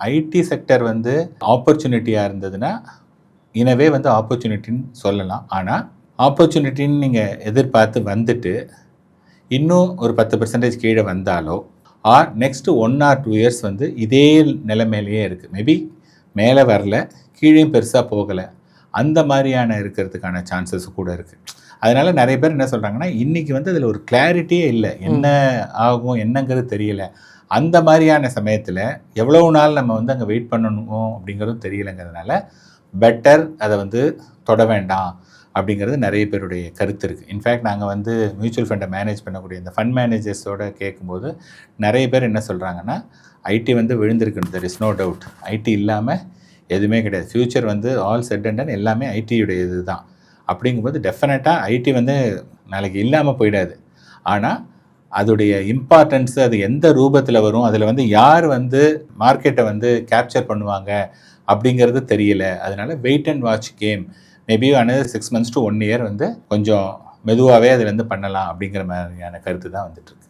IT sector வந்து ஆப்பர்ச்சுனிட்டியாக இருந்ததுன்னா இனவே வந்து ஆப்பர்ச்சுனிட்டின்னு சொல்லலாம். ஆனால் ஆப்பர்ச்சுனிட்டின்னு நீங்கள் எதிர்பார்த்து வந்துட்டு இன்னும் ஒரு 10% கீழே வந்தாலோ நெக்ஸ்ட் 1 or 2 இயர்ஸ் வந்து இதே நிலைமையிலேயே இருக்குது. மேபி மேலே வரல, கீழேயும் பெருசாக போகலை, அந்த மாதிரியான இருக்கிறதுக்கான சான்சஸ் கூட இருக்குது. அதனால் நிறைய பேர் என்ன சொல்கிறாங்கன்னா, இன்றைக்கி வந்து அதில் ஒரு கிளாரிட்டியே இல்லை, என்ன ஆகும் என்னங்கிறது தெரியல. அந்த மாதிரியான சமயத்தில் எவ்வளவு நாள் நம்ம வந்து அங்கே வெயிட் பண்ணணும் அப்படிங்கிறதும் தெரியலைங்கிறதுனால பெட்டர் அதை வந்து தொட வேண்டாம் அப்படிங்கிறது நிறைய பேருடைய கருத்து இருக்குது. இன்ஃபேக்ட் நாங்கள் வந்து மியூச்சுவல் ஃபண்டை மேனேஜ் பண்ணக்கூடிய இந்த ஃபண்ட் மேனேஜர்ஸோடு கேட்கும்போது நிறைய பேர் என்ன சொல்கிறாங்கன்னா, ஐடி வந்து விழுந்திருக்குன்னு, there is no doubt, IT இல்லாமல் எதுவுமே கிடையாது, ஃப்யூச்சர் வந்து ஆல் செட் அண்ட் டன் எல்லாமே ஐடியுடைய இது தான். அப்படிங்கும்போது டெஃபினட்டாக ஐடி வந்து நாளைக்கு இல்லாமல் போயிடாது. ஆனால் அதோடைய இம்பார்ட்டன்ஸு அது எந்த ரூபத்தில் வரும், அதில் வந்து யார் வந்து மார்க்கெட்டை வந்து கேப்சர் பண்ணுவாங்க அப்படிங்கிறது தெரியல. அதனால் wait and watch game. Maybe another 6 months to 1 year வந்து கொஞ்சம் மெதுவாகவே அதில் வந்து பண்ணலாம் அப்படிங்கிற மாதிரியான கருத்து தான் வந்துட்டு இருக்கு.